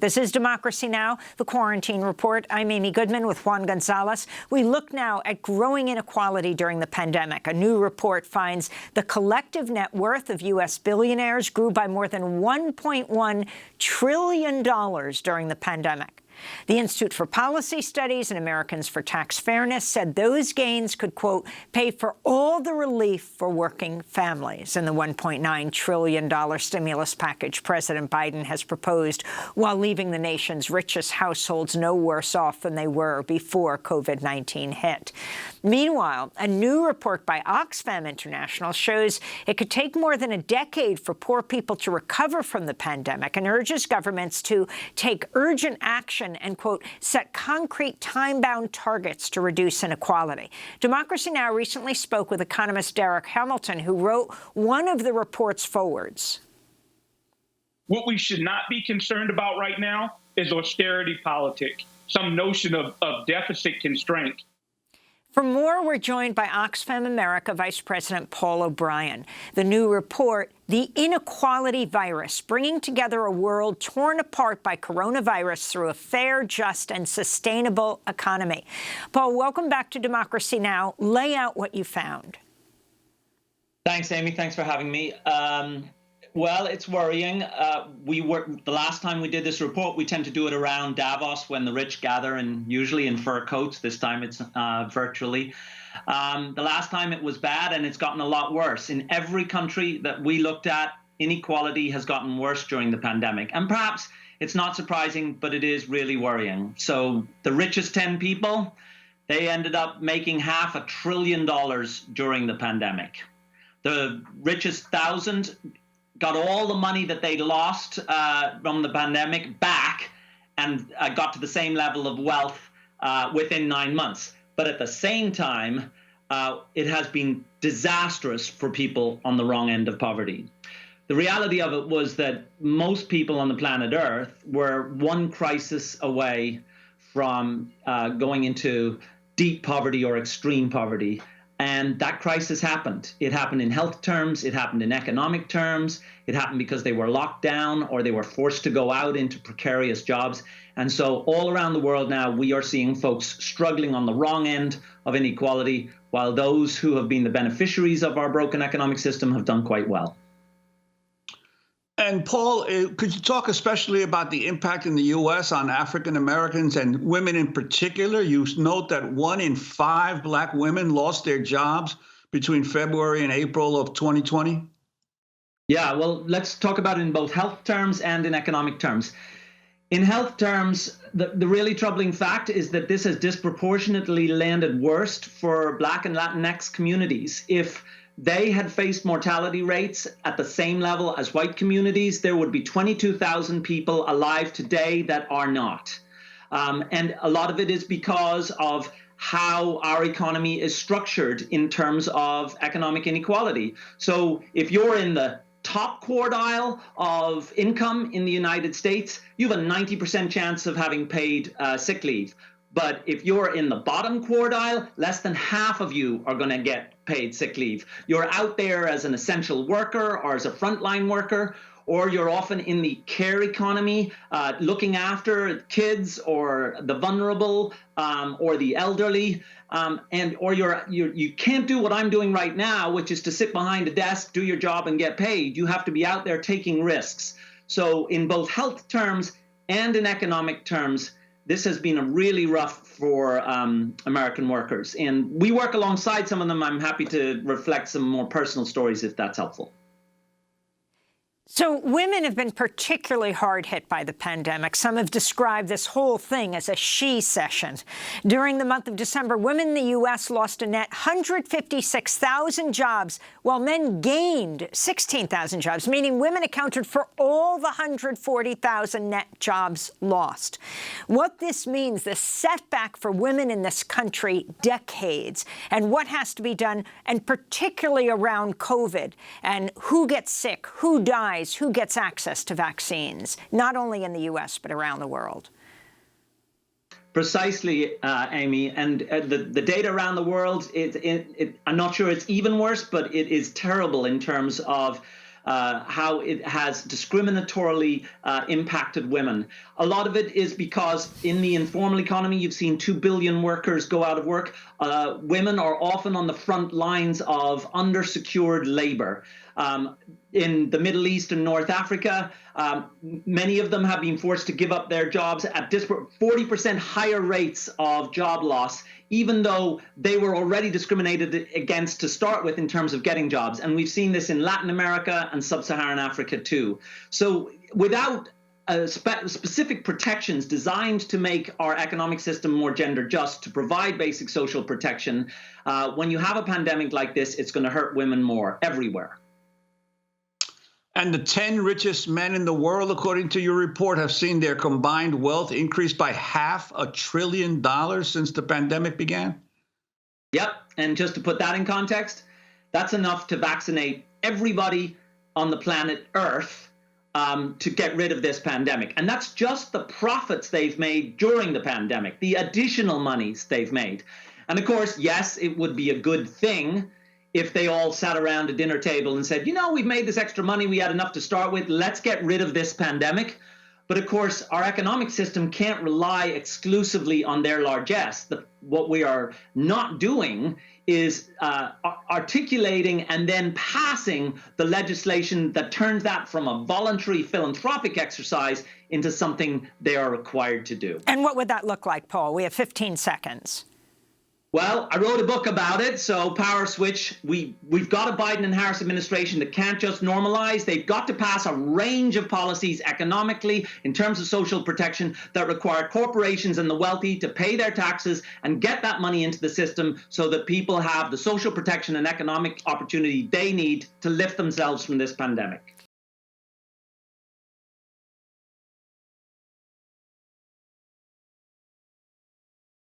This is Democracy Now!, the Quarantine Report. I'm Amy Goodman with Juan Gonzalez. We look now at growing inequality during the pandemic. A new report finds the collective net worth of U.S. billionaires grew by more than $1.1 trillion during the pandemic. The Institute for Policy Studies and Americans for Tax Fairness said those gains could, quote, pay for all the relief for working families in the $1.9 trillion stimulus package President Biden has proposed, while leaving the nation's richest households no worse off than they were before COVID-19 hit. Meanwhile, a new report by Oxfam International shows it could take more than a decade for poor people to recover from the pandemic and urges governments to take urgent action and, quote, set concrete time-bound targets to reduce inequality. Democracy Now! Recently spoke with economist Derek Hamilton, who wrote one of the report's forwards. What we should not be concerned about right now is austerity politics, some notion of deficit constraint. For more, we're joined by Oxfam America Vice President Paul O'Brien. The new report, The Inequality Virus, bringing together a world torn apart by coronavirus through a fair, just, and sustainable economy. Paul, welcome back to Democracy Now! Lay out what you found. Thanks, Amy. Thanks for having me. Well, it's worrying. The last time we did this report, we tend to do it around Davos when the rich gather, and usually in fur coats. This time it's virtually. The last time it was bad, and it's gotten a lot worse. In every country that we looked at, inequality has gotten worse during the pandemic. And perhaps it's not surprising, but it is really worrying. So the richest 10 people, they ended up making $500 billion during the pandemic. The richest 1,000 got all the money that they lost from the pandemic back and got to the same level of wealth within 9 months. But at the same time, it has been disastrous for people on the wrong end of poverty. The reality of it was that most people on the planet Earth were one crisis away from going into deep poverty or extreme poverty. And that crisis happened. It happened in health terms. It happened in economic terms. It happened because they were locked down or they were forced to go out into precarious jobs. And so all around the world now, we are seeing folks struggling on the wrong end of inequality, while those who have been the beneficiaries of our broken economic system have done quite well. And Paul, could you talk especially about the impact in the U.S. on African Americans and women in particular? You note that 1 in 5 Black women lost their jobs between February and April of 2020. Yeah, well, let's talk about it in both health terms and in economic terms. In health terms, the really troubling fact is that this has disproportionately landed worst for Black and Latinx communities. If they had faced mortality rates at the same level as white communities, there would be 22,000 people alive today that are not. And a lot of it is because of how our economy is structured in terms of economic inequality. So if you're in the top quartile of income in the United States, you have a 90% chance of having paid sick leave. But if you're in the bottom quartile, less than half of you are going to get paid sick leave. You're out there as an essential worker or as a frontline worker, or you're often in the care economy, looking after kids or the vulnerable or the elderly, or you can't do what I'm doing right now, which is to sit behind a desk, do your job, and get paid. You have to be out there taking risks. So in both health terms and in economic terms, this has been a really rough for American workers. And we work alongside some of them. I'm happy to reflect some more personal stories if that's helpful. So women have been particularly hard hit by the pandemic. Some have described this whole thing as a she session. During the month of December, women in the U.S. lost a net 156,000 jobs, while men gained 16,000 jobs, meaning women accounted for all the 140,000 net jobs lost. What this means, the setback for women in this country, decades, and what has to be done, and particularly around COVID, and who gets sick, who dies, who gets access to vaccines, not only in the U.S., but around the world. Precisely, Amy. And the data around the world, I'm not sure it's even worse, but it is terrible in terms of how it has discriminatorily impacted women. A lot of it is because in the informal economy, you've seen 2 billion workers go out of work. Women are often on the front lines of undersecured labor. In the Middle East and North Africa, many of them have been forced to give up their jobs at 40% higher rates of job loss, even though they were already discriminated against to start with in terms of getting jobs. And we've seen this in Latin America and sub-Saharan Africa too. So without specific protections designed to make our economic system more gender just, to provide basic social protection, when you have a pandemic like this, it's going to hurt women more everywhere. And the 10 richest men in the world, according to your report, have seen their combined wealth increase by $500 billion since the pandemic began? Yep. And just to put that in context, that's enough to vaccinate everybody on the planet Earth to get rid of this pandemic. And that's just the profits they've made during the pandemic, the additional monies they've made. And of course, yes, it would be a good thing if they all sat around a dinner table and said, you know, we've made this extra money, we had enough to start with, let's get rid of this pandemic. But of course, our economic system can't rely exclusively on their largesse. What we are not doing is articulating and then passing the legislation that turns that from a voluntary philanthropic exercise into something they are required to do. And what would that look like, Paul? We have 15 seconds. Well, I wrote a book about it, so power switch. We've got a Biden and Harris administration that can't just normalize. They've got to pass a range of policies economically, in terms of social protection, that require corporations and the wealthy to pay their taxes and get that money into the system so that people have the social protection and economic opportunity they need to lift themselves from this pandemic.